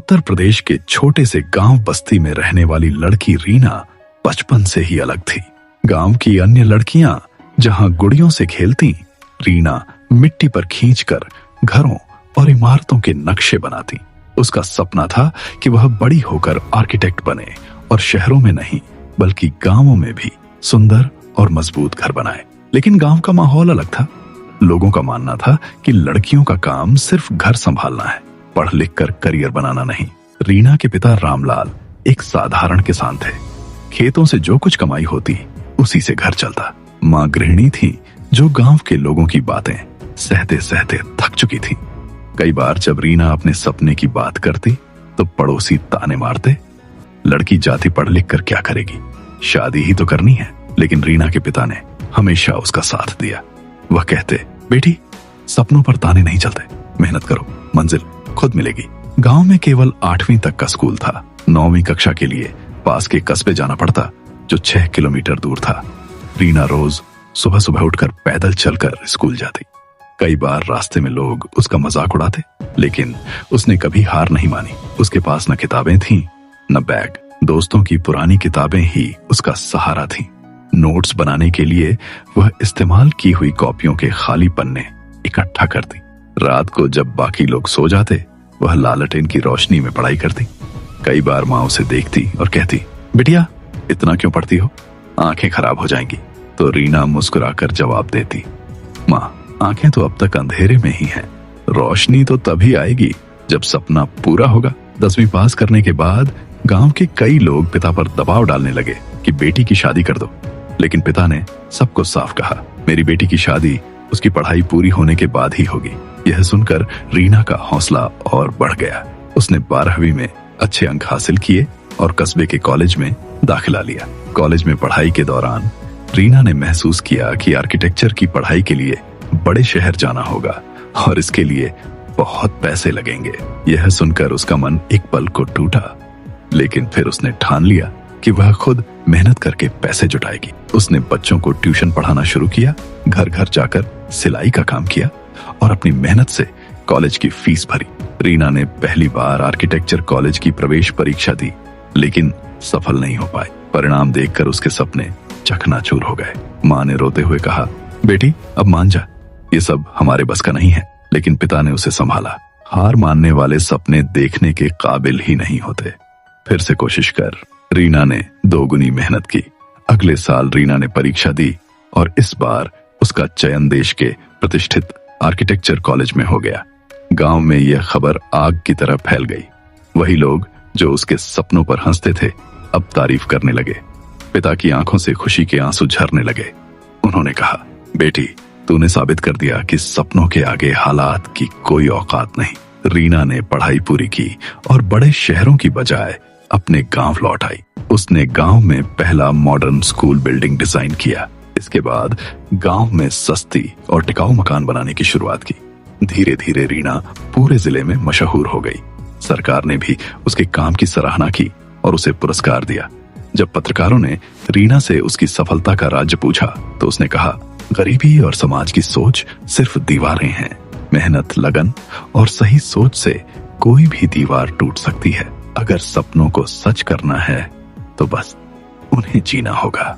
उत्तर प्रदेश के छोटे से गांव बस्ती में रहने वाली लड़की रीना बचपन से ही अलग थी। गांव की अन्य लड़कियां जहां गुड़ियों से खेलती, रीना मिट्टी पर खींचकर घरों और इमारतों के नक्शे बनाती। उसका सपना था कि वह बड़ी होकर आर्किटेक्ट बने और शहरों में नहीं बल्कि गांवों में भी सुंदर और मजबूत घर बनाए। लेकिन गांव का माहौल अलग था। लोगों का मानना था कि लड़कियों का काम सिर्फ घर संभालना है, पढ़ लिख कर करियर बनाना नहीं। रीना के पिता रामलाल एक साधारण किसान थे। खेतों से जो कुछ कमाई होती उसी से घर चलता। माँ गृहिणी थी जो गांव के लोगों की बातें सहते सहते थक चुकी थी। कई बार जब रीना अपने सपने की बात करती तो पड़ोसी ताने मारते, लड़की जाति पढ़ लिख कर क्या करेगी, शादी ही तो करनी है। लेकिन रीना के पिता ने हमेशा उसका साथ दिया। वह कहते, बेटी सपनों पर ताने नहीं चलते, मेहनत करो, मंजिल खुद मिलेगी। गांव में केवल 8वीं तक का स्कूल था। 9वीं कक्षा के लिए पास के कस्बे जाना पड़ता जो 6 किलोमीटर दूर था। रीना रोज सुबह सुबह उठकर पैदल चलकर स्कूल जाती। कई बार रास्ते में लोग उसका मजाक उड़ाते, लेकिन उसने कभी हार नहीं मानी। उसके पास न किताबें थीं न बैग, दोस्तों की पुरानी किताबें ही उसका सहारा थीं। नोट्स बनाने के लिए वह इस्तेमाल की हुई कॉपियों के खाली पन्ने इकट्ठा करती। रात को जब बाकी लोग सो जाते वह लालटेन की रोशनी में पढ़ाई करती। कई बार माँ उसे देखती और कहती, बिटिया इतना क्यों पढ़ती हो, आंखें खराब हो जाएंगी। तो रीना मुस्कुराकर जवाब देती, माँ आंखें तो अब तक अंधेरे में ही हैं, रोशनी तो तभी आएगी जब सपना पूरा होगा। 10वीं पास करने के बाद गांव के कई लोग पिता पर दबाव डालने लगे कि बेटी की शादी कर दो, लेकिन पिता ने सबको साफ कहा, मेरी बेटी की शादी उसकी पढ़ाई पूरी होने के बाद ही होगी। यह सुनकर रीना का हौसला और बढ़ गया। उसने 12वीं में अच्छे अंक हासिल किए और कस्बे के कॉलेज में दाखिला लिया। कॉलेज में पढ़ाई के दौरान रीना ने महसूस किया कि आर्किटेक्चर की पढ़ाई के लिए बड़े शहर जाना होगा और इसके लिए बहुत पैसे लगेंगे। यह सुनकर उसका मन एक पल को टूटा, लेकिन फिर उसने ठान लिया कि वह खुद मेहनत करके पैसे जुटाएगी। उसने बच्चों को ट्यूशन पढ़ाना शुरू किया, घर घर जाकर सिलाई का काम किया और अपनी मेहनत से कॉलेज की फीस भरी। रीना ने पहली बार आर्किटेक्चर कॉलेज की प्रवेश परीक्षा दी, लेकिन सफल नहीं हो पाई। परिणाम देखकर उसके सपने चकनाचूर हो गए। माँ ने रोते हुए कहा, बेटी अब मान जा, ये सब हमारे बस का नहीं है। लेकिन पिता ने उसे संभाला। हार मानने वाले सपने देखने के काबिल ही नहीं होते। फिर से कोशिश कर। रीना ने 2 गुनी मेहनत की। अगले साल रीना ने परीक्षा दी और इस बार उसका चयन देश के प्रतिष्ठित आर्किटेक्चर कॉलेज में हो गया। गांव में यह खबर आग की तरह फैल गई। वही लोग जो उसके सपनों पर हंसते थे अब तारीफ करने लगे। पिता की आंखों से खुशी के आंसू झरने लगे। उन्होंने कहा, बेटी तूने साबित कर दिया कि सपनों के आगे हालात की कोई औकात नहीं। रीना ने पढ़ाई पूरी की और बड़े शहरों की बजाय अपने गांव लौट आई। उसने गांव में पहला मॉडर्न स्कूल बिल्डिंग डिजाइन किया। इसके बाद गांव में सस्ती और टिकाऊ मकान बनाने की शुरुआत की। धीरे धीरे रीना पूरे जिले में मशहूर हो गई। सरकार ने भी उसके काम की सराहना की और उसे पुरस्कार दिया। जब पत्रकारों ने रीना से उसकी सफलता का राज पूछा तो उसने कहा, गरीबी और समाज की सोच सिर्फ दीवारें हैं। मेहनत, लगन और सही सोच से कोई भी दीवार टूट सकती है। अगर सपनों को सच करना है तो बस उन्हें जीना होगा।